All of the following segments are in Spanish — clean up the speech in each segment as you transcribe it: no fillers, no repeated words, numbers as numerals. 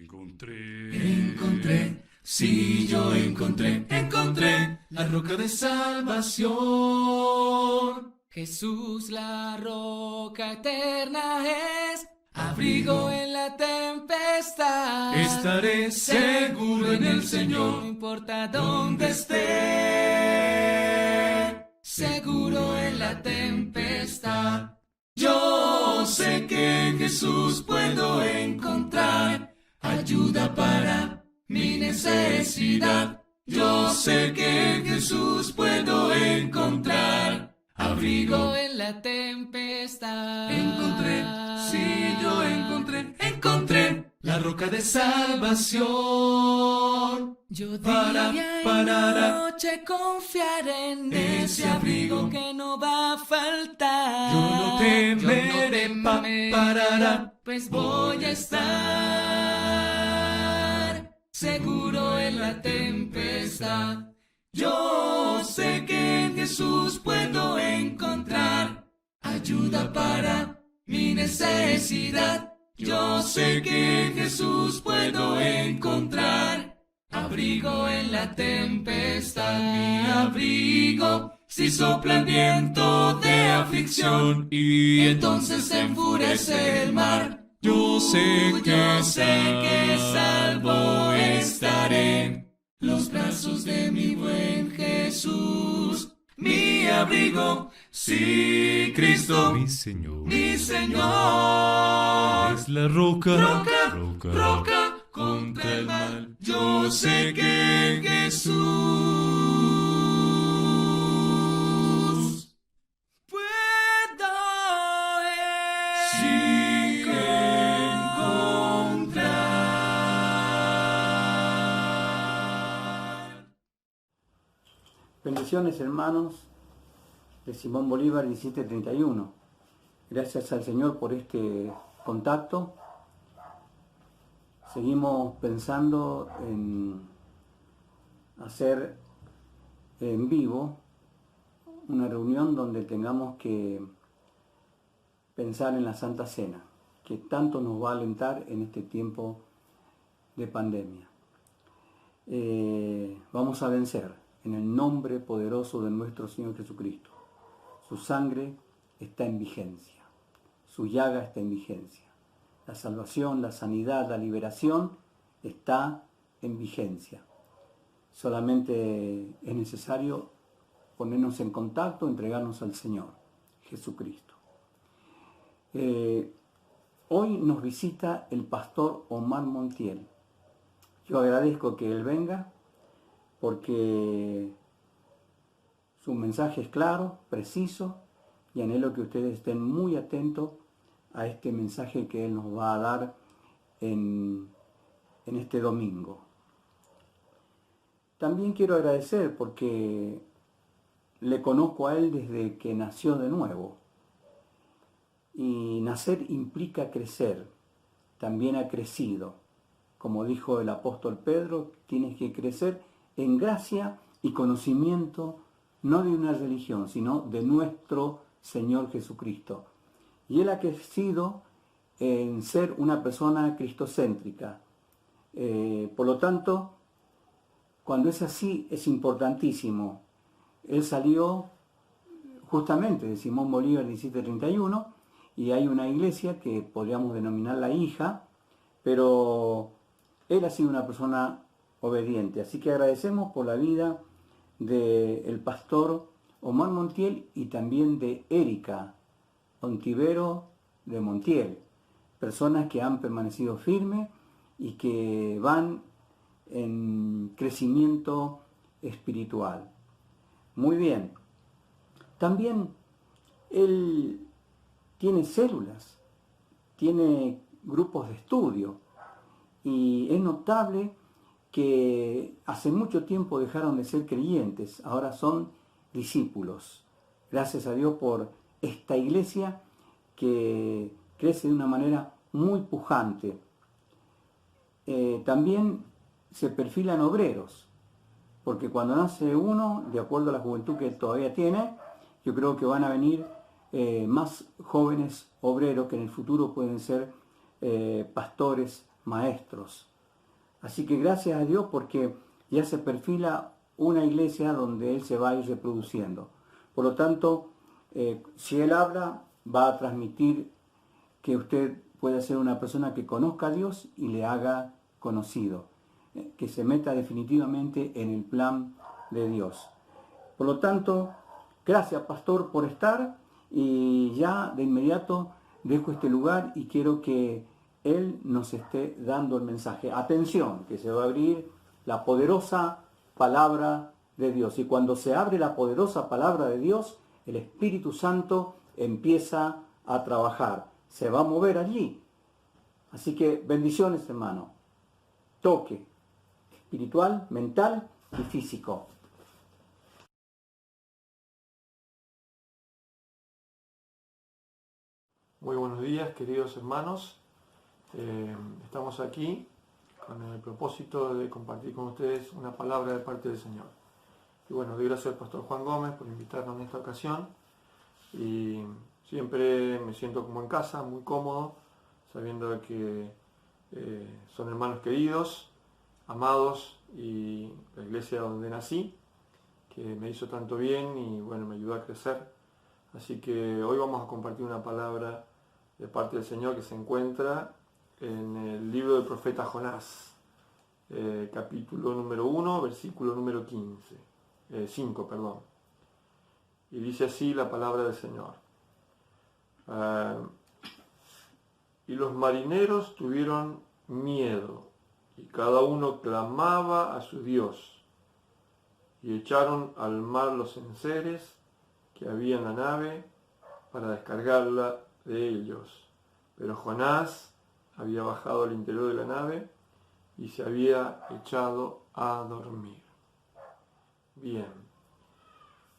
Encontré, sí, yo encontré la roca de salvación. Jesús, la roca eterna es, abrigo en la tempestad. Estaré seguro en el Señor, no importa donde dónde esté. seguro en la tempestad. Yo sé que en Jesús puedo encontrar ayuda para mi necesidad. Yo sé que en Jesús puedo encontrar abrigo. En la tempestad. Encontré, sí, yo encontré la roca de salvación. Yo Para, día y para, noche confiaré en ese abrigo que no va a faltar. yo no temeré, parará, pues voy a estar seguro en la tempestad. Yo sé que en Jesús puedo encontrar ayuda para mi necesidad. Yo sé que en Jesús puedo encontrar abrigo en la tempestad. Mi abrigo si sopla el viento de aflicción y entonces se enfurece el mar. Yo sé que salvo estaré. Los brazos de mi buen Jesús, mi abrigo, sí, Cristo, Mi Señor, mi Señor. es la roca, Roca contra el mal. Yo sé que en Jesús Puedo sí encontrar. Bendiciones, hermanos, de Simón Bolívar 1731. Gracias al Señor por este contacto. Seguimos pensando en hacer en vivo una reunión donde tengamos que pensar en la Santa Cena, que tanto nos va a alentar en este tiempo de pandemia. Vamos a vencer en el nombre poderoso de nuestro Señor Jesucristo. Su sangre está en vigencia, su llaga está en vigencia. La salvación, la sanidad, la liberación está en vigencia. Solamente es necesario ponernos en contacto, entregarnos al Señor Jesucristo. Hoy nos visita el pastor Omar Montiel. Yo agradezco que él venga porque su mensaje es claro, preciso, y anhelo que ustedes estén muy atentos a este mensaje que él nos va a dar en este domingo. También quiero agradecer porque le conozco a él desde que nació de nuevo. Y nacer implica crecer. También ha crecido. Como dijo el apóstol Pedro, tienes que crecer en gracia y conocimiento, no de una religión, sino de nuestro Señor Jesucristo. Y él ha crecido en ser una persona cristocéntrica. Por lo tanto, cuando es así, es importantísimo. Él salió justamente de Simón Bolívar 1731 y hay una iglesia que podríamos denominar la hija, pero él ha sido una persona obediente. Así que agradecemos por la vida del pastor Omar Montiel y también de Erika Ontivero de Montiel, personas que han permanecido firmes y que van en crecimiento espiritual. Muy bien. También él tiene células, tiene grupos de estudio y es notable que hace mucho tiempo dejaron de ser creyentes, ahora son discípulos. Gracias a Dios por esta iglesia que crece de una manera muy pujante. También se perfilan obreros, porque cuando nace uno, de acuerdo a la juventud que todavía tiene, yo creo que van a venir más jóvenes obreros que en el futuro pueden ser pastores, maestros. Así que gracias a Dios porque ya se perfila una iglesia donde Él se va a ir reproduciendo. Por lo tanto, si Él habla, va a transmitir que usted pueda ser una persona que conozca a Dios y le haga conocido, que se meta definitivamente en el plan de Dios. Por lo tanto, gracias, pastor, por estar, y ya de inmediato dejo este lugar y quiero que Él nos esté dando el mensaje. Atención, que se va a abrir la poderosa palabra de Dios. Y cuando se abre la poderosa palabra de Dios, el Espíritu Santo empieza a trabajar. Se va a mover allí. Así que bendiciones, hermano. Toque espiritual, mental y físico. Muy buenos días, queridos hermanos. Estamos aquí con el propósito de compartir con ustedes una palabra de parte del Señor. Y bueno, doy gracias al pastor Juan Gómez por invitarnos en esta ocasión. Y siempre me siento como en casa, muy cómodo, sabiendo que son hermanos queridos, amados, y la iglesia donde nací, que me hizo tanto bien y bueno, me ayudó a crecer. Así que hoy vamos a compartir una palabra de parte del Señor que se encuentra en el libro del profeta Jonás, capítulo número 1, versículo número 5, perdón. Y dice así la palabra del Señor. Y los marineros tuvieron miedo, y cada uno clamaba a su Dios, y echaron al mar los enseres que había en la nave para descargarla de ellos. Pero Jonás había bajado al interior de la nave y se había echado a dormir. Bien.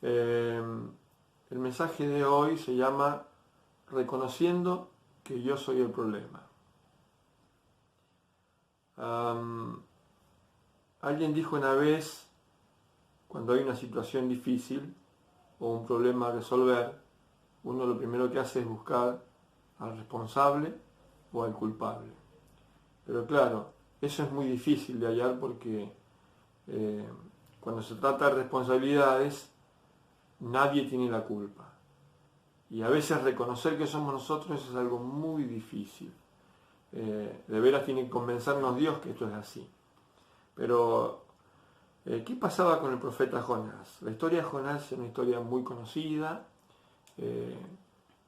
El mensaje de hoy se llama Reconociendo que yo soy el problema. Alguien dijo una vez, cuando hay una situación difícil o un problema a resolver, uno lo primero que hace es buscar al responsable o al culpable. Pero claro, eso es muy difícil de hallar porque cuando se trata de responsabilidades, nadie tiene la culpa. Y a veces reconocer que somos nosotros es algo muy difícil. De veras tiene que convencernos Dios que esto es así. Pero, ¿qué pasaba con el profeta Jonás? La historia de Jonás es una historia muy conocida,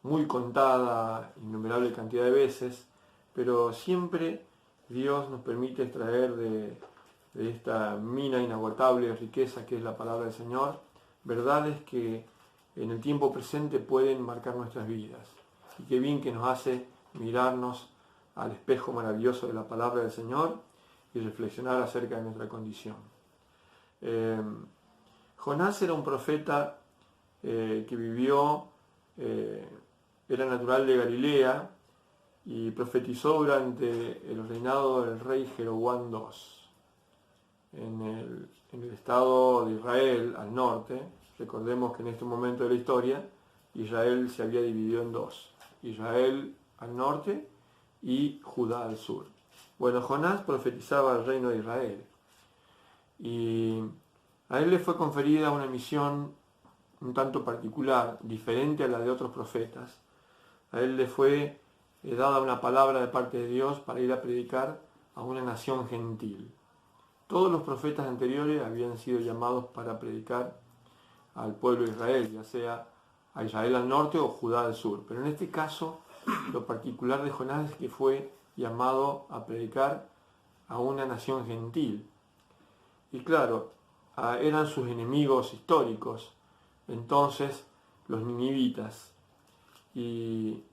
muy contada innumerable cantidad de veces, pero siempre Dios nos permite extraer de esta mina inagotable de riqueza que es la palabra del Señor, verdades que en el tiempo presente pueden marcar nuestras vidas. Y qué bien que nos hace mirarnos al espejo maravilloso de la palabra del Señor y reflexionar acerca de nuestra condición. Jonás era un profeta que vivió, era natural de Galilea y profetizó durante el reinado del rey Jeroboam II en el estado de Israel al norte. Recordemos que en este momento de la historia Israel se había dividido en dos, Israel al norte y Judá al sur. Bueno, Jonás profetizaba el reino de Israel y a él le fue conferida una misión un tanto particular, diferente a la de otros profetas. A él le fue dada una palabra de parte de Dios para ir a predicar a una nación gentil. Todos los profetas anteriores habían sido llamados para predicar al pueblo de Israel, ya sea a Israel al norte o Judá al sur. Pero en este caso, lo particular de Jonás es que fue llamado a predicar a una nación gentil. Y claro, eran sus enemigos históricos, entonces los ninivitas. Y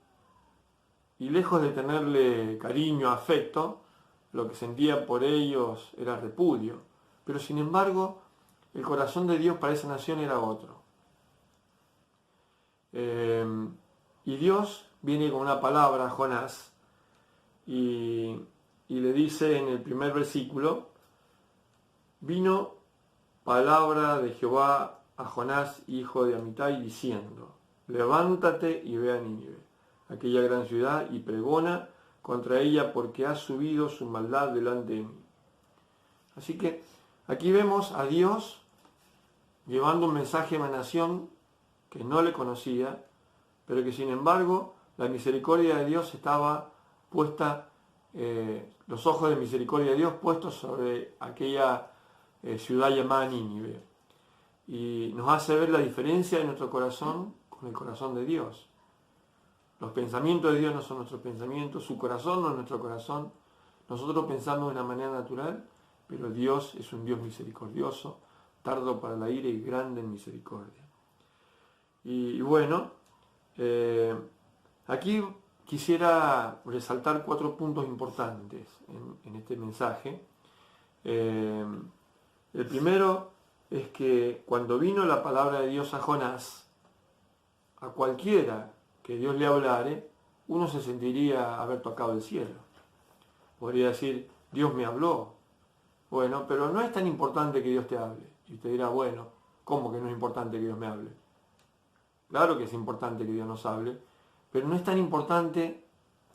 lejos de tenerle cariño, afecto, lo que sentía por ellos era repudio. Pero sin embargo, el corazón de Dios para esa nación era otro. Y Dios viene con una palabra a Jonás y le dice en el primer versículo: vino palabra de Jehová a Jonás, hijo de Amitai, diciendo: levántate y ve a Nínive, aquella gran ciudad, y pregona contra ella, porque ha subido su maldad delante de mí. Así que aquí vemos a Dios llevando un mensaje a una nación que no le conocía, pero que sin embargo la misericordia de Dios estaba puesta, los ojos de misericordia de Dios puestos sobre aquella ciudad llamada Nínive. Y nos hace ver la diferencia de nuestro corazón con el corazón de Dios. Los pensamientos de Dios no son nuestros pensamientos, su corazón no es nuestro corazón. Nosotros pensamos de una manera natural, pero Dios es un Dios misericordioso, tardo para la ira y grande en misericordia. Y bueno, aquí quisiera resaltar 4 puntos importantes en este mensaje. El primero es que cuando vino la palabra de Dios a Jonás, a cualquiera que Dios le hablare, uno se sentiría haber tocado el cielo. Podría decir, Dios me habló. Bueno, pero no es tan importante que Dios te hable. Y usted dirá, bueno, ¿cómo que no es importante que Dios me hable? Claro que es importante que Dios nos hable, pero no es tan importante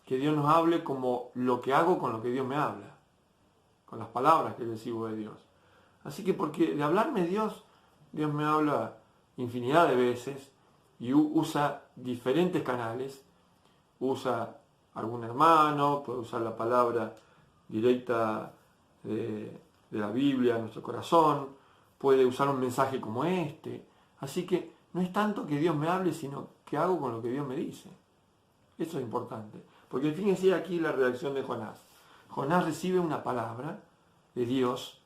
que Dios nos hable como lo que hago con lo que Dios me habla, con las palabras que recibo de Dios. Así que porque de hablarme Dios me habla infinidad de veces y usa diferentes canales, usa algún hermano, puede usar la palabra directa de la Biblia en nuestro corazón, puede usar un mensaje como este. Así que no es tanto que Dios me hable, sino que hago con lo que Dios me dice. Eso es importante. Porque fíjense aquí la reacción de Jonás. Jonás recibe una palabra de Dios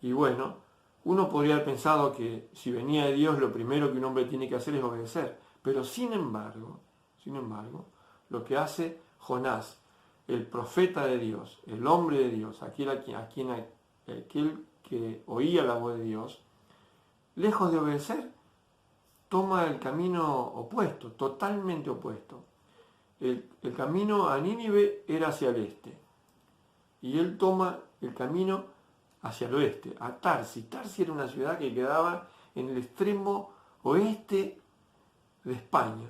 y bueno, uno podría haber pensado que si venía de Dios lo primero que un hombre tiene que hacer es obedecer. Pero sin embargo, lo que hace Jonás, el profeta de Dios, el hombre de Dios, aquel que oía la voz de Dios, lejos de obedecer, toma el camino opuesto, totalmente opuesto. El camino a Nínive era hacia el este. Y él toma el camino hacia el oeste, a Tarsis. Tarsis era una ciudad que quedaba en el extremo oeste de España.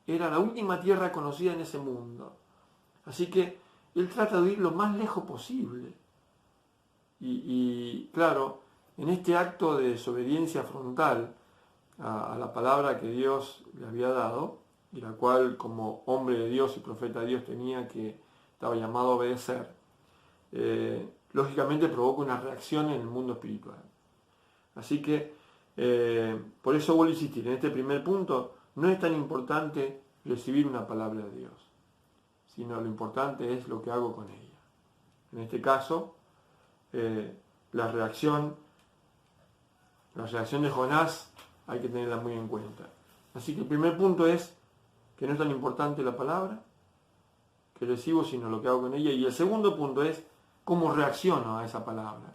Era la última tierra conocida en ese mundo. Así que él trata de ir lo más lejos posible. Y claro, en este acto de desobediencia frontal a la palabra que Dios le había dado, y la cual como hombre de Dios y profeta de Dios estaba llamado a obedecer, lógicamente provoca una reacción en el mundo espiritual. Así que, por eso vuelvo a insistir, en este primer punto, no es tan importante recibir una palabra de Dios, sino lo importante es lo que hago con ella. En este caso, la reacción de Jonás hay que tenerla muy en cuenta. Así que el primer punto es que no es tan importante la palabra que recibo, sino lo que hago con ella. Y el segundo punto es cómo reacciono a esa palabra.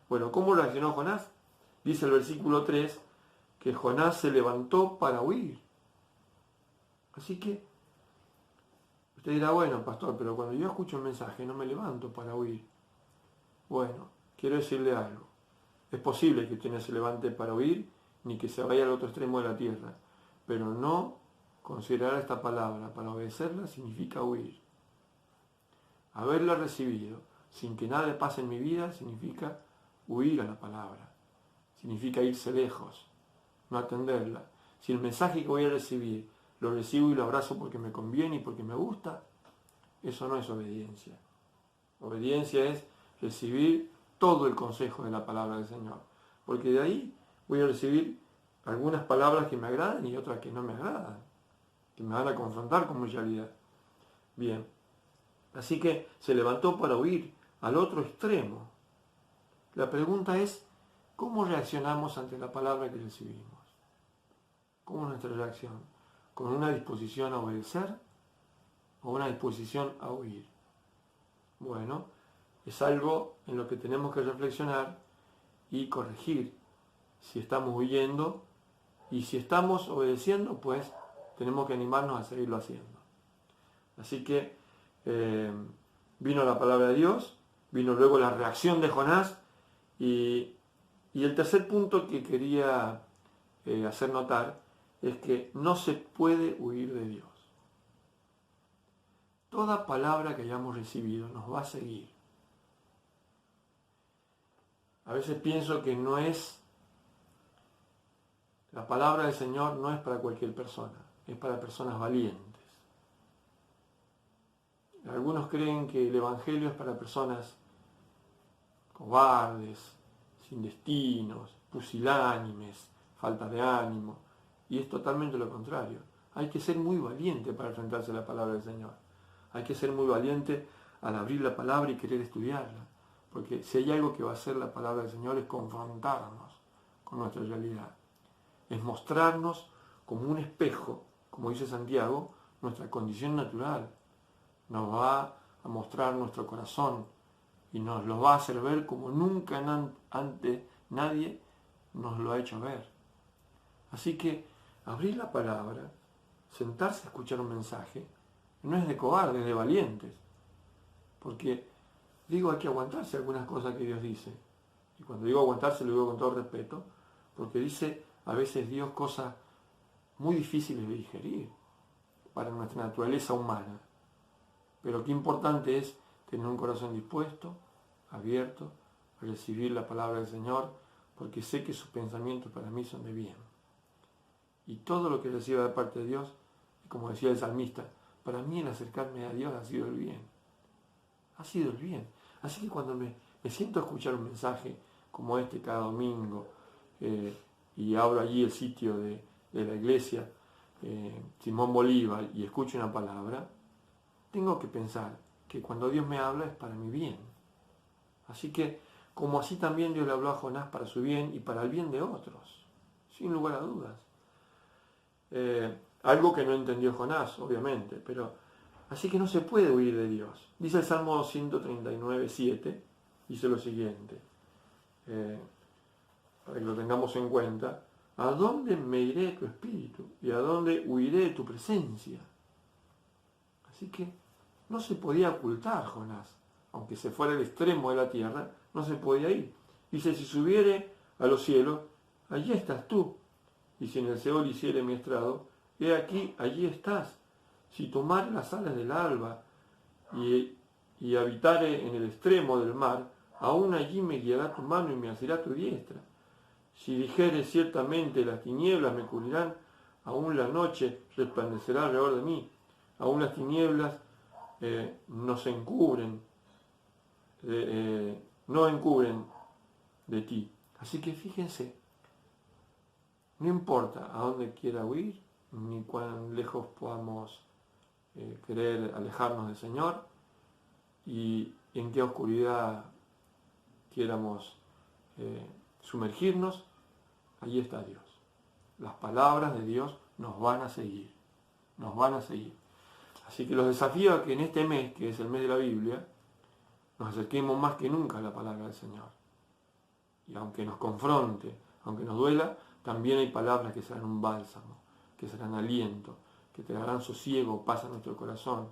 Bueno, ¿cómo reaccionó Jonás? Dice el versículo 3 que Jonás se levantó para huir. Así que usted dirá, bueno, pastor, pero cuando yo escucho un mensaje no me levanto para huir. Bueno, quiero decirle algo. Es posible que usted no se levante para huir ni que se vaya al otro extremo de la tierra, pero no considerar esta palabra para obedecerla significa huir. Haberla recibido sin que nada pase en mi vida significa huir a la palabra, significa irse lejos, no atenderla. Si el mensaje que voy a recibir lo recibo y lo abrazo porque me conviene y porque me gusta, eso no es obediencia. Obediencia es recibir todo el consejo de la palabra del Señor, porque de ahí voy a recibir algunas palabras que me agradan y otras que no me agradan, que me van a confrontar con mi realidad. Bien, así que se levantó para huir al otro extremo. La pregunta es, ¿cómo reaccionamos ante la palabra que recibimos? ¿Cómo es nuestra reacción? ¿Con una disposición a obedecer o una disposición a huir? Bueno, es algo en lo que tenemos que reflexionar y corregir si estamos huyendo, y si estamos obedeciendo, pues tenemos que animarnos a seguirlo haciendo. Así que vino la palabra de Dios, vino luego la reacción de Jonás, y el tercer punto que quería hacer notar es que no se puede huir de Dios. Toda palabra que hayamos recibido nos va a seguir. A veces pienso que la palabra del Señor no es para cualquier persona, es para personas valientes. Algunos creen que el Evangelio es para personas cobardes, sin destinos, pusilánimes, falta de ánimo, y es totalmente lo contrario. Hay que ser muy valiente para enfrentarse a la palabra del Señor. Hay que ser muy valiente al abrir la palabra y querer estudiarla, porque si hay algo que va a hacer la palabra del Señor es confrontarnos con nuestra realidad, es mostrarnos como un espejo, como dice Santiago, nuestra condición natural. Nos va a mostrar nuestro corazón y nos lo va a hacer ver como nunca antes nadie nos lo ha hecho ver. Así que abrir la palabra, sentarse a escuchar un mensaje, no es de cobardes, es de valientes. Porque digo, hay que aguantarse algunas cosas que Dios dice. Y cuando digo aguantarse, lo digo con todo respeto, porque dice a veces Dios cosas muy difíciles de digerir para nuestra naturaleza humana. Pero qué importante es tener un corazón dispuesto, abierto, a recibir la palabra del Señor, porque sé que sus pensamientos para mí son de bien. Y todo lo que reciba de parte de Dios, como decía el salmista, para mí el acercarme a Dios ha sido el bien. Ha sido el bien. Así que cuando me siento a escuchar un mensaje como este cada domingo, y abro allí el sitio de la iglesia, Simón Bolívar, y escucho una palabra, tengo que pensar que cuando Dios me habla es para mi bien. Así que, como así también Dios le habló a Jonás para su bien y para el bien de otros, sin lugar a dudas. Algo que no entendió Jonás, obviamente, pero así que no se puede huir de Dios. Dice el Salmo 139:7, dice lo siguiente, para que lo tengamos en cuenta: ¿a dónde me iré de tu espíritu? ¿Y a dónde huiré de tu presencia? Así que no se podía ocultar Jonás, aunque se fuera al extremo de la tierra, no se podía ir. Dice, si subiere a los cielos, allí estás tú. Y si en el Seol hiciere mi estrado, he aquí, allí estás. Si tomare las alas del alba y habitare en el extremo del mar, aún allí me guiará tu mano y me asirá tu diestra. Si dijere ciertamente las tinieblas me cubrirán, aún la noche resplandecerá alrededor de mí, aún las tinieblas nos encubren, no encubren de ti. Así que fíjense, no importa a dónde quiera huir, ni cuán lejos podamos querer alejarnos del Señor, y en qué oscuridad quieramos sumergirnos, allí está Dios. Las palabras de Dios nos van a seguir, nos van a seguir. Así que los desafío a que en este mes, que es el mes de la Biblia, nos acerquemos más que nunca a la palabra del Señor. Y aunque nos confronte, aunque nos duela, también hay palabras que serán un bálsamo, que serán aliento, que te darán sosiego, paz a nuestro corazón,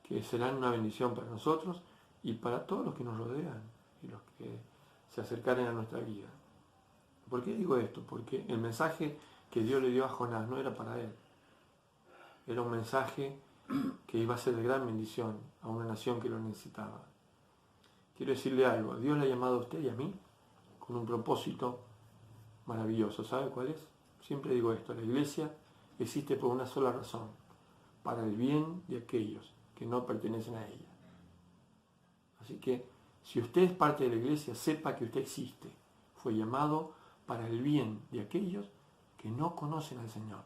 que serán una bendición para nosotros y para todos los que nos rodean y los que se acercaren a nuestra vida. ¿Por qué digo esto? Porque el mensaje que Dios le dio a Jonás no era para él. Era un mensaje que iba a ser de gran bendición a una nación que lo necesitaba. Quiero decirle algo, Dios le ha llamado a usted y a mí con un propósito maravilloso. ¿Sabe cuál es? Siempre digo esto, la iglesia existe por una sola razón, para el bien de aquellos que no pertenecen a ella. Así que, si usted es parte de la iglesia, sepa que usted existe. Fue llamado para el bien de aquellos que no conocen al Señor,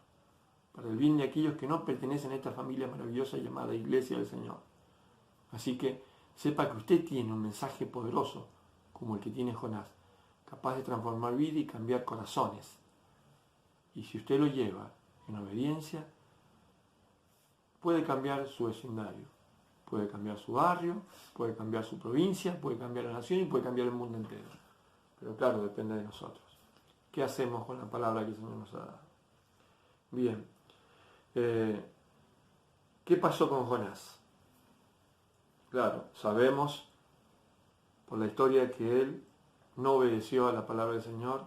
para el bien de aquellos que no pertenecen a esta familia maravillosa llamada Iglesia del Señor. Así que sepa que usted tiene un mensaje poderoso, como el que tiene Jonás, capaz de transformar vida y cambiar corazones. Y si usted lo lleva en obediencia, puede cambiar su vecindario, puede cambiar su barrio, puede cambiar su provincia, puede cambiar la nación y puede cambiar el mundo entero. Pero claro, depende de nosotros. ¿Qué hacemos con la palabra que el Señor nos ha dado? Bien. ¿Qué pasó con Jonás? Claro, sabemos por la historia que él no obedeció a la palabra del Señor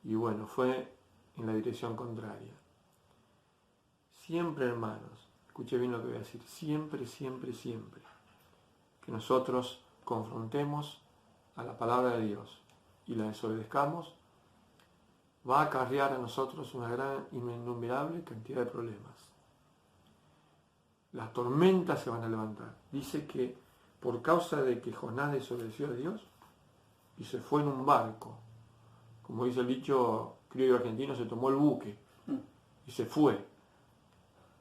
y bueno, fue en la dirección contraria. Siempre, hermanos, escuche bien lo que voy a decir, siempre, siempre, siempre que nosotros confrontemos a la palabra de Dios y la desobedezcamos, va a acarrear a nosotros una gran, innumerable cantidad de problemas. Las tormentas se van a levantar. Dice que por causa de que Jonás desobedeció a Dios y se fue en un barco, como dice el dicho criollo argentino, se tomó el buque y se fue,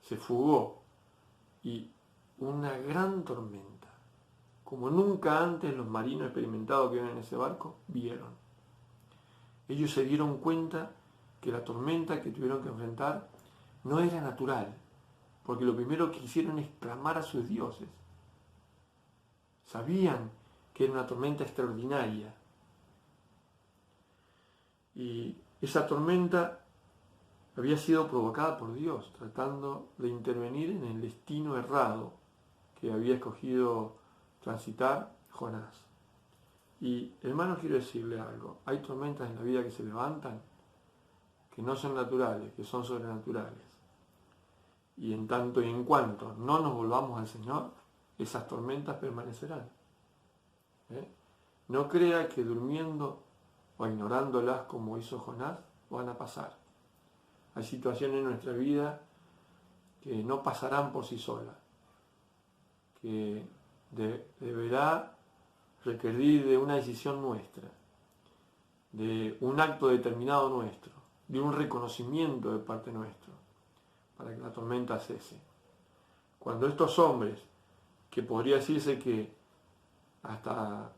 se fugó, y una gran tormenta, como nunca antes los marinos experimentados que iban en ese barco vieron. Ellos se dieron cuenta que la tormenta que tuvieron que enfrentar no era natural, porque lo primero que hicieron es clamar a sus dioses. Sabían que era una tormenta extraordinaria. Y esa tormenta había sido provocada por Dios, tratando de intervenir en el destino errado que había escogido transitar Jonás. Y hermanos, quiero decirle algo. Hay tormentas en la vida que se levantan, que no son naturales, que son sobrenaturales. Y en tanto y en cuanto no nos volvamos al Señor, esas tormentas permanecerán. No crea que durmiendo o ignorándolas como hizo Jonás, van a pasar. Hay situaciones en nuestra vida que no pasarán por sí solas, que deberá requerir de una decisión nuestra, de un acto determinado nuestro, de un reconocimiento de parte nuestro, para que la tormenta cese. Cuando estos hombres, que podría decirse que hasta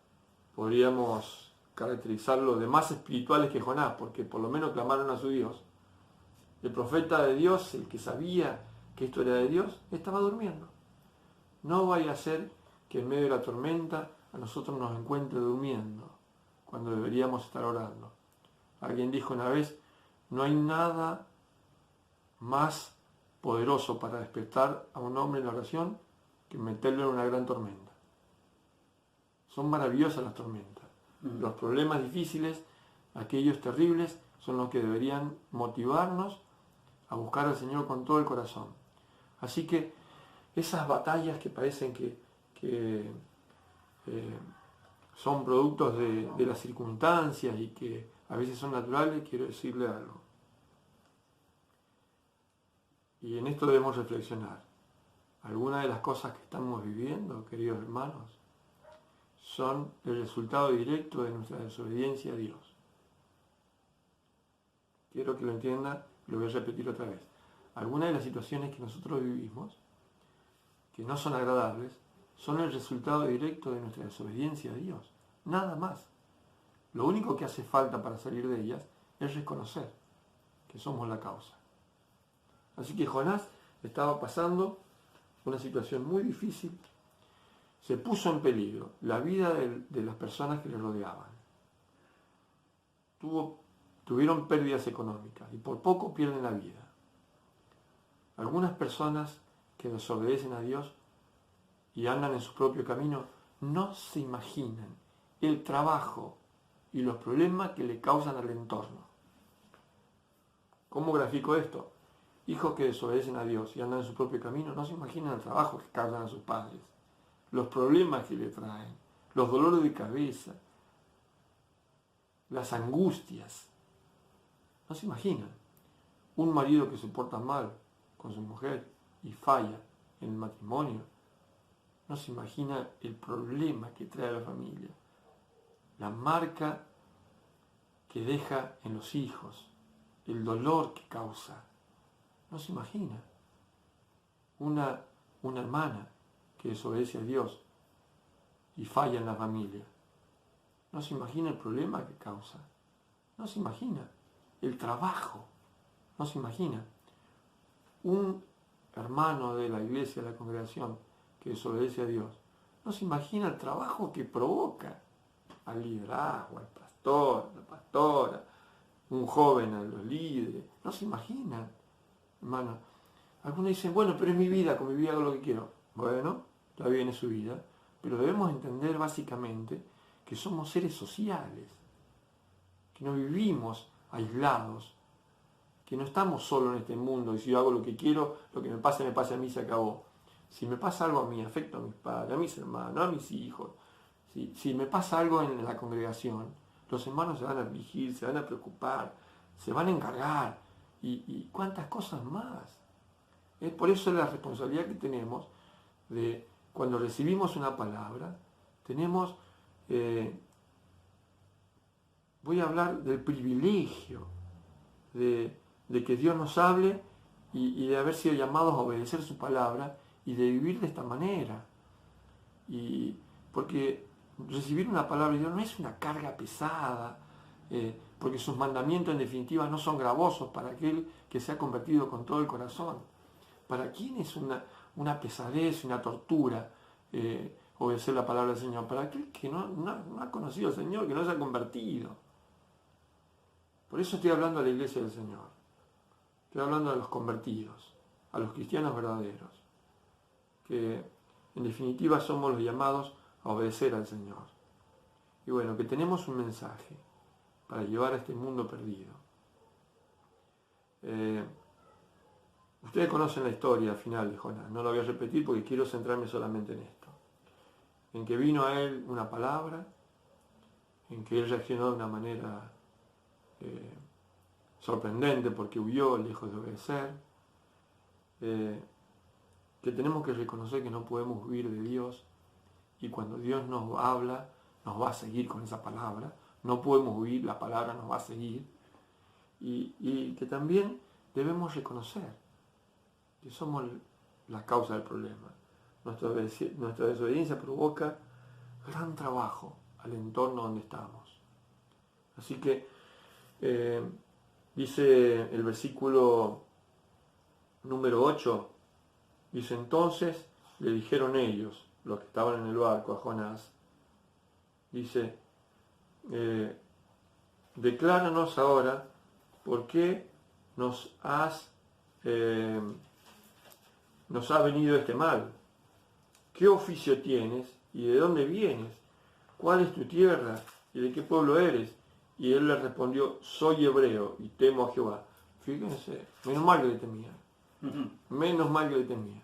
podríamos caracterizarlos de más espirituales que Jonás, porque por lo menos clamaron a su Dios, el profeta de Dios, el que sabía que esto era de Dios, estaba durmiendo. No vaya a ser que en medio de la tormenta a nosotros nos encuentre durmiendo, cuando deberíamos estar orando. Alguien dijo una vez, no hay nada más poderoso para despertar a un hombre en la oración que meterlo en una gran tormenta. Son maravillosas las tormentas. Los problemas difíciles, aquellos terribles, son los que deberían motivarnos a buscar al Señor con todo el corazón. Así que esas batallas que parecen que son productos de las circunstancias y que a veces son naturales, quiero decirle algo. Y en esto debemos reflexionar. Algunas de las cosas que estamos viviendo, queridos hermanos, son el resultado directo de nuestra desobediencia a Dios. Quiero que lo entienda, lo voy a repetir otra vez. Algunas de las situaciones que nosotros vivimos, que no son agradables, son el resultado directo de nuestra desobediencia a Dios. Nada más. Lo único que hace falta para salir de ellas es reconocer que somos la causa. Así que Jonás estaba pasando una situación muy difícil, se puso en peligro la vida de las personas que le rodeaban. Tuvieron pérdidas económicas y por poco pierden la vida. Algunas personas que desobedecen a Dios y andan en su propio camino no se imaginan el trabajo y los problemas que le causan al entorno. ¿Cómo grafico esto? Hijos que desobedecen a Dios y andan en su propio camino no se imaginan el trabajo que causan a sus padres, los problemas que le traen, los dolores de cabeza, las angustias. No se imaginan. Un marido que se porta mal con su mujer y falla en el matrimonio, no se imagina el problema que trae a la familia, la marca que deja en los hijos, el dolor que causa. No se imagina. Una hermana que desobedece a Dios y falla en la familia, no se imagina el problema que causa. No se imagina el trabajo. No se imagina. Un hermano de la iglesia, de la congregación, que desobedece a Dios, no se imagina el trabajo que provoca al liderazgo, al pastor, a la pastora, un joven a los líderes. No se imaginan, hermano. Algunos dicen, bueno, pero es mi vida, con mi vida hago lo que quiero. Bueno, está bien, es su vida, pero debemos entender básicamente que somos seres sociales, que no vivimos aislados, que no estamos solos en este mundo y si yo hago lo que quiero, lo que me pase a mí, se acabó. Si me pasa algo a mí, afecto a mis padres, a mis hermanos, a mis hijos, Si me pasa algo en la congregación, los hermanos se van a afligir, se van a preocupar, se van a encargar, y cuántas cosas más. Es por eso la responsabilidad que tenemos de cuando recibimos una palabra, tenemos, voy a hablar del privilegio de que Dios nos hable y de haber sido llamados a obedecer su palabra y de vivir de esta manera. Y porque recibir una palabra de Dios no es una carga pesada, porque sus mandamientos en definitiva no son gravosos para aquel que se ha convertido con todo el corazón. ¿Para quién es una pesadez, una tortura obedecer la palabra del Señor? Para aquel que no ha conocido al Señor, que no se ha convertido. Por eso estoy hablando a la iglesia del Señor. Estoy hablando a los convertidos, a los cristianos verdaderos, que en definitiva somos los llamados a obedecer al Señor. Y bueno, que tenemos un mensaje para llevar a este mundo perdido. Ustedes conocen la historia final de Jonás, no la voy a repetir porque quiero centrarme solamente en esto. En que vino a él una palabra, en que él reaccionó de una manera sorprendente porque huyó lejos de obedecer, que tenemos que reconocer que no podemos huir de Dios y cuando Dios nos habla, nos va a seguir con esa palabra, no podemos huir, la palabra nos va a seguir, y que también debemos reconocer que somos la causa del problema. Nuestra desobediencia provoca gran trabajo al entorno donde estamos. Así que dice el versículo número 8, dice: entonces le dijeron ellos, los que estaban en el barco, a Jonás, dice, decláranos ahora por qué nos ha venido este mal. ¿Qué oficio tienes y de dónde vienes? ¿Cuál es tu tierra y de qué pueblo eres? Y él le respondió: soy hebreo y temo a Jehová. Fíjense, menos mal que le temía. Menos mal que le temía.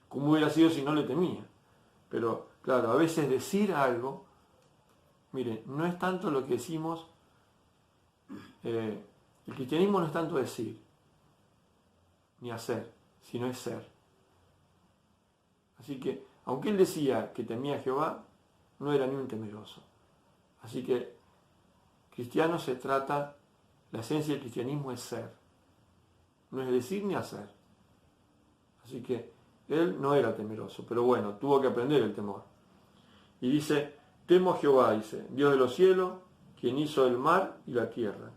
¿Cómo hubiera sido si no le temía? Pero claro, a veces decir algo, miren, no es tanto lo que decimos, el cristianismo no es tanto decir, ni hacer, sino es ser. Así que, aunque él decía que temía a Jehová, no era ni un temeroso. Así que, cristiano se trata, la esencia del cristianismo es ser. No es decir ni hacer. Así que, él no era temeroso, pero bueno, tuvo que aprender el temor. Y dice, temo a Jehová, dice, Dios de los cielos, quien hizo el mar y la tierra.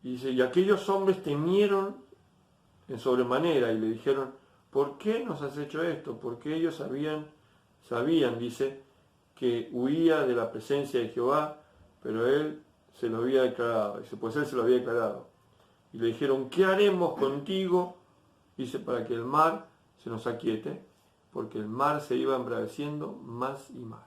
Y dice, y aquellos hombres temieron en sobremanera y le dijeron, ¿por qué nos has hecho esto? Porque ellos sabían, dice, que huía de la presencia de Jehová, pero él se lo había declarado. Dice, pues él se lo había declarado. Y le dijeron, ¿qué haremos contigo? Dice, para que el mar se nos aquiete, porque el mar se iba embraveciendo más y más.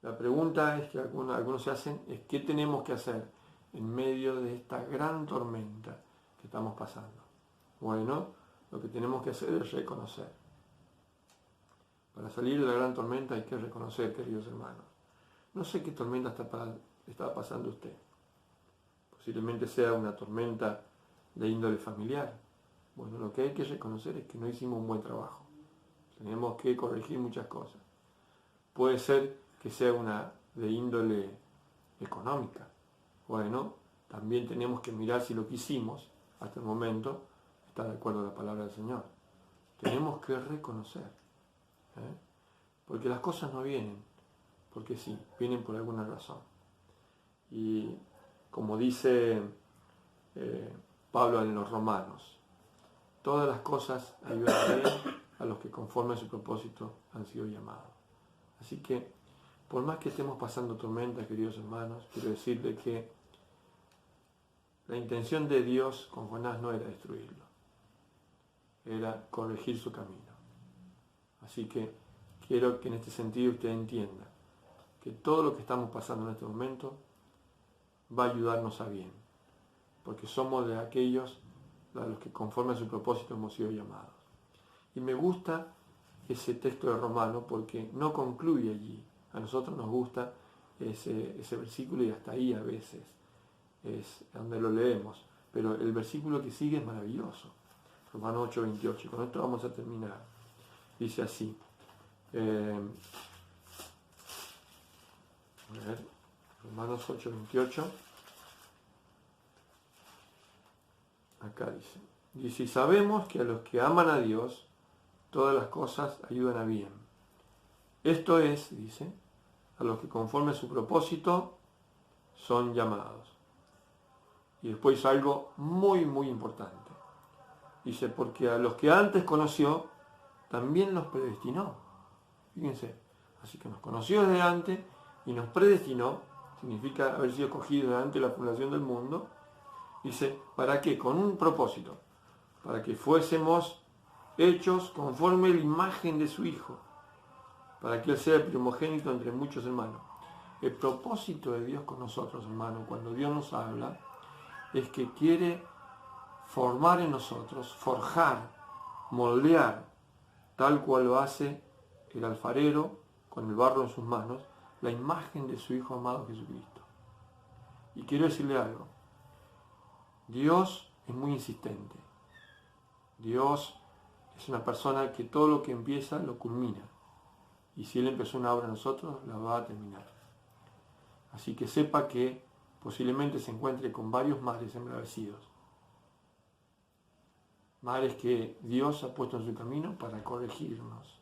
La pregunta es que algunos se hacen, es ¿qué tenemos que hacer en medio de esta gran tormenta que estamos pasando? Bueno, lo que tenemos que hacer es reconocer. Para salir de la gran tormenta hay que reconocer, queridos hermanos. No sé qué tormenta está pasando usted. Posiblemente sea una tormenta de índole familiar. Bueno, lo que hay que reconocer es que no hicimos un buen trabajo. Tenemos que corregir muchas cosas. Puede ser que sea una de índole económica. Bueno, también tenemos que mirar si lo que hicimos hasta el momento está de acuerdo a la palabra del Señor. Tenemos que reconocer. Porque las cosas no vienen porque sí, vienen por alguna razón. Y como dice Pablo en los Romanos, todas las cosas ayudan bien a los que conforme a su propósito han sido llamados. Así que, por más que estemos pasando tormentas, queridos hermanos, quiero decirle que la intención de Dios con Jonás no era destruirlo, era corregir su camino. Así que quiero que en este sentido usted entienda que todo lo que estamos pasando en este momento va a ayudarnos a bien, porque somos de aquellos a los que conforme a su propósito hemos sido llamados. Y me gusta ese texto de Romanos porque no concluye allí. A nosotros nos gusta ese versículo y hasta ahí a veces es donde lo leemos. Pero el versículo que sigue es maravilloso. Romanos 8:28. Con esto vamos a terminar. Dice así. Romanos 8:28. Acá dice, y sabemos que a los que aman a Dios, todas las cosas ayudan a bien. Esto es, dice, a los que conforme a su propósito son llamados. Y después algo muy, muy importante. Dice, porque a los que antes conoció, también los predestinó. Fíjense, así que nos conoció desde antes y nos predestinó, significa haber sido escogidos desde antes de la fundación del mundo. Dice, ¿para qué? Con un propósito, para que fuésemos hechos conforme a la imagen de su Hijo, para que Él sea el primogénito entre muchos hermanos. El propósito de Dios con nosotros, hermanos, cuando Dios nos habla, es que quiere formar en nosotros, forjar, moldear, tal cual lo hace el alfarero con el barro en sus manos, la imagen de su Hijo amado Jesucristo. Y quiero decirle algo. Dios es muy insistente. Dios es una persona que todo lo que empieza lo culmina. Y si Él empezó una obra en nosotros, la va a terminar. Así que sepa que posiblemente se encuentre con varios mares embravecidos. Mares que Dios ha puesto en su camino para corregirnos,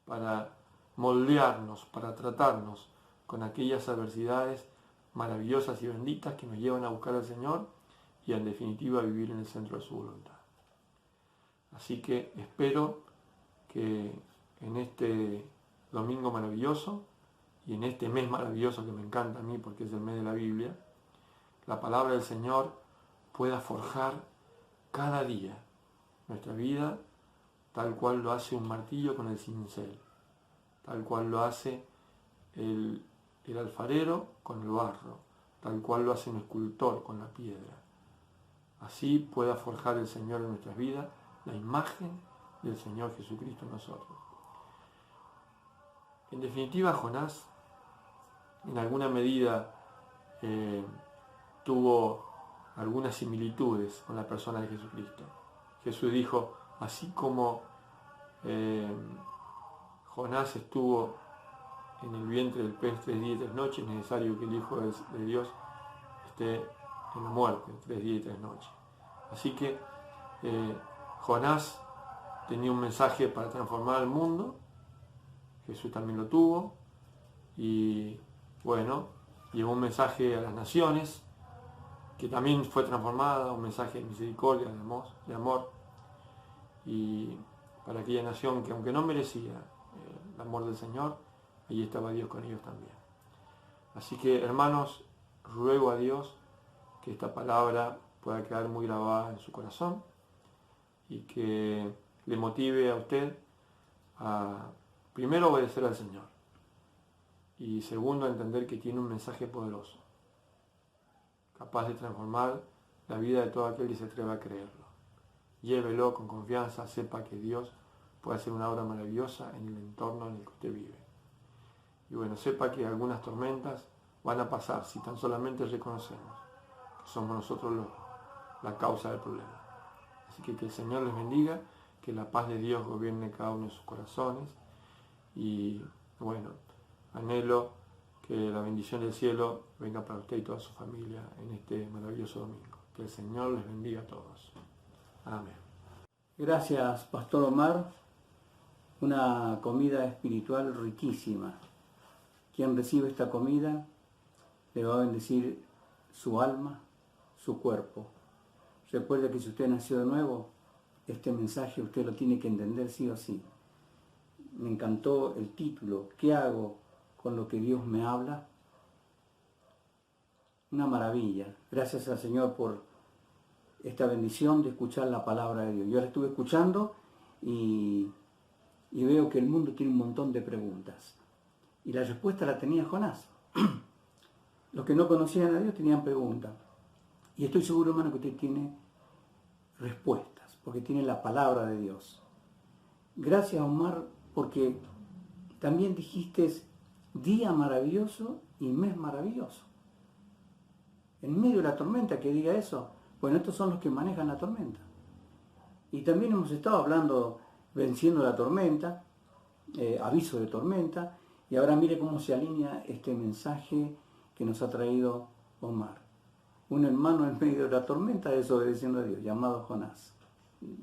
para moldearnos, para tratarnos con aquellas adversidades maravillosas y benditas que nos llevan a buscar al Señor y en definitiva a vivir en el centro de su voluntad. Así que espero que en este domingo maravilloso y en este mes maravilloso que me encanta a mí porque es el mes de la Biblia, la palabra del Señor pueda forjar cada día nuestra vida tal cual lo hace un martillo con el cincel, tal cual lo hace el alfarero con el barro, tal cual lo hace un escultor con la piedra. Así pueda forjar el Señor en nuestras vidas la imagen del Señor Jesucristo en nosotros. En definitiva, Jonás en alguna medida tuvo algunas similitudes con la persona de Jesucristo. Jesús dijo, así como Jonás estuvo en el vientre del pez 3 días y 3 noches, es necesario que el Hijo de Dios esté en la muerte 3 días y 3 noches. Así que Jonás tenía un mensaje para transformar al mundo, Jesús también lo tuvo, y bueno, llevó un mensaje a las naciones, que también fue transformada, un mensaje de misericordia, de amor, y para aquella nación que aunque no merecía el amor del Señor, allí estaba Dios con ellos también. Así que, hermanos, ruego a Dios que esta palabra pueda quedar muy grabada en su corazón y que le motive a usted a, primero, obedecer al Señor y segundo, a entender que tiene un mensaje poderoso, capaz de transformar la vida de todo aquel que se atreva a creerlo. Llévelo con confianza, sepa que Dios puede hacer una obra maravillosa en el entorno en el que usted vive. Y bueno, sepa que algunas tormentas van a pasar si tan solamente reconocemos que somos nosotros la causa del problema. Así que el Señor les bendiga, que la paz de Dios gobierne cada uno de sus corazones y bueno, anhelo que la bendición del cielo venga para usted y toda su familia en este maravilloso domingo. Que el Señor les bendiga a todos. Amén. Gracias, Pastor Omar. Una comida espiritual riquísima. Quien recibe esta comida le va a bendecir su alma, su cuerpo. Recuerde que si usted nació de nuevo, este mensaje usted lo tiene que entender sí o sí. Me encantó el título, ¿qué hago con lo que Dios me habla? Una maravilla. Gracias al Señor por esta bendición de escuchar la palabra de Dios. Yo la estuve escuchando y veo que el mundo tiene un montón de preguntas. Y la respuesta la tenía Jonás. Los que no conocían a Dios tenían preguntas. Y estoy seguro, hermano, que usted tiene respuestas, porque tiene la palabra de Dios. Gracias, Omar, porque también dijiste día maravilloso y mes maravilloso. En medio de la tormenta que diga eso, bueno, estos son los que manejan la tormenta. Y también hemos estado hablando venciendo la tormenta, aviso de tormenta, y ahora mire cómo se alinea este mensaje que nos ha traído Omar. Un hermano en medio de la tormenta desobedeciendo a Dios, llamado Jonás.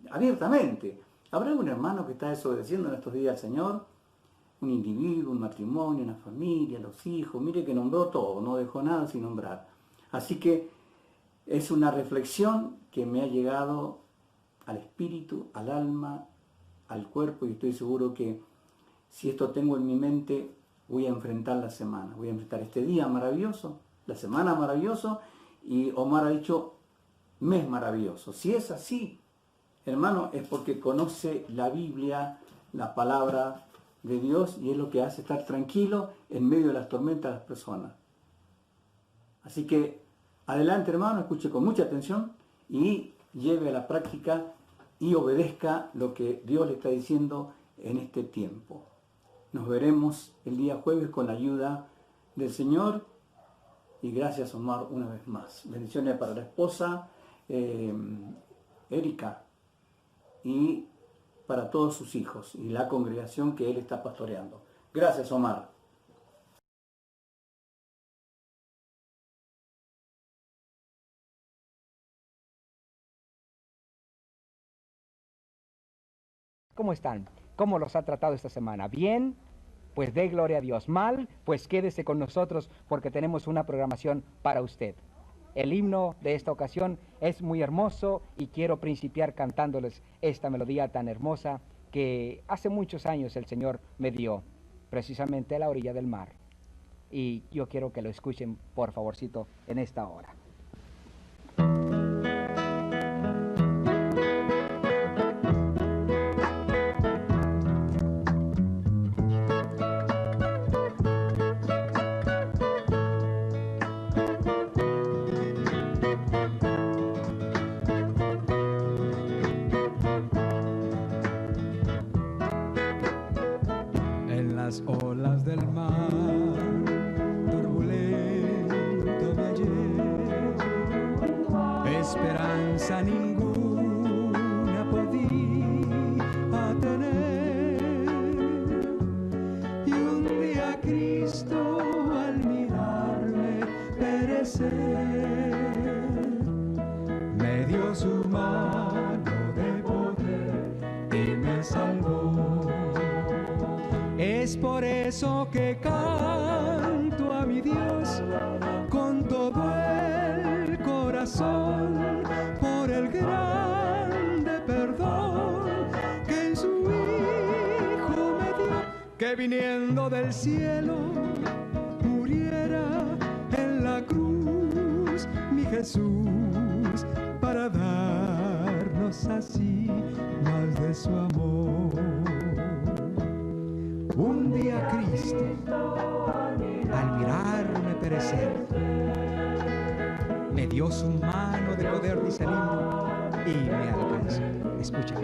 Abiertamente. ¿Habrá un hermano que está desobedeciendo en estos días al Señor? Un individuo, un matrimonio, una familia, los hijos. Mire que nombró todo, no dejó nada sin nombrar. Así que es una reflexión que me ha llegado al espíritu, al alma, al cuerpo, y estoy seguro que si esto tengo en mi mente, voy a enfrentar la semana. Voy a enfrentar este día maravilloso, la semana maravillosa, y Omar ha dicho mes maravilloso. Si es así, hermano, es porque conoce la Biblia, la palabra de Dios, y es lo que hace estar tranquilo en medio de las tormentas de las personas. Así que adelante, hermano, escuche con mucha atención y lleve a la práctica y obedezca lo que Dios le está diciendo en este tiempo. Nos veremos el día jueves con la ayuda del Señor, y gracias, Omar, una vez más. Bendiciones para la esposa Erika y para todos sus hijos y la congregación que él está pastoreando. Gracias, Omar. ¿Cómo están? ¿Cómo los ha tratado esta semana? ¿Bien? Pues dé gloria a Dios. ¿Mal? Pues quédese con nosotros porque tenemos una programación para usted. El himno de esta ocasión es muy hermoso y quiero principiar cantándoles esta melodía tan hermosa que hace muchos años el Señor me dio, precisamente a la orilla del mar. Y yo quiero que lo escuchen, por favorcito, en esta hora. Olas del mar, turbulento me hallé, esperanza ninguna podía tener, y un día Cristo al mirarme perecer, me dio su mano de poder y me salvó. Es por eso que canto a mi Dios con todo el corazón, por el grande perdón que en su Hijo me dio, que viniendo del cielo muriera en la cruz mi Jesús, para darnos así más de su amor. Un día Cristo, al mirarme perecer, me dio su mano de poder, dice el himno, y me alcanzó. Escucha.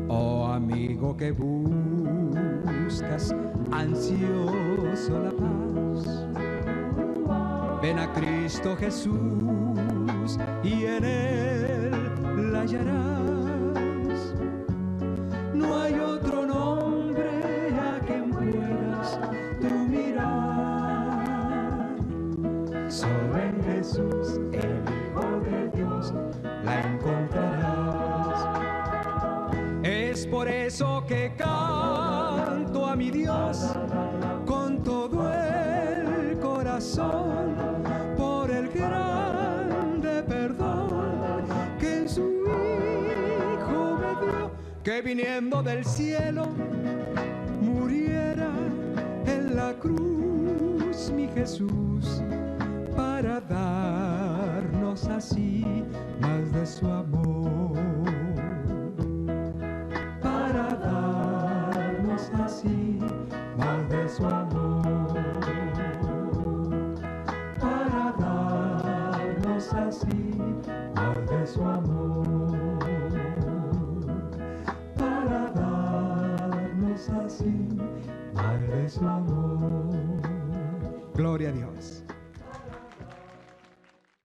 Oh amigo que buscas ansioso la paz, ven a Cristo Jesús y en Él la hallarás. No hay otro nombre a quien puedas tú mirar, solo en Jesús, el Hijo de Dios, la encontrarás. Es por eso que canto a mi Dios con todo el corazón, por el grande perdón que en su Hijo me dio, que viniendo del cielo muriera en la cruz mi Jesús, para darnos así más de su amor, para darnos así más de su amor, para darnos así más de su amor, para así, Madre de su amor. Gloria a Dios.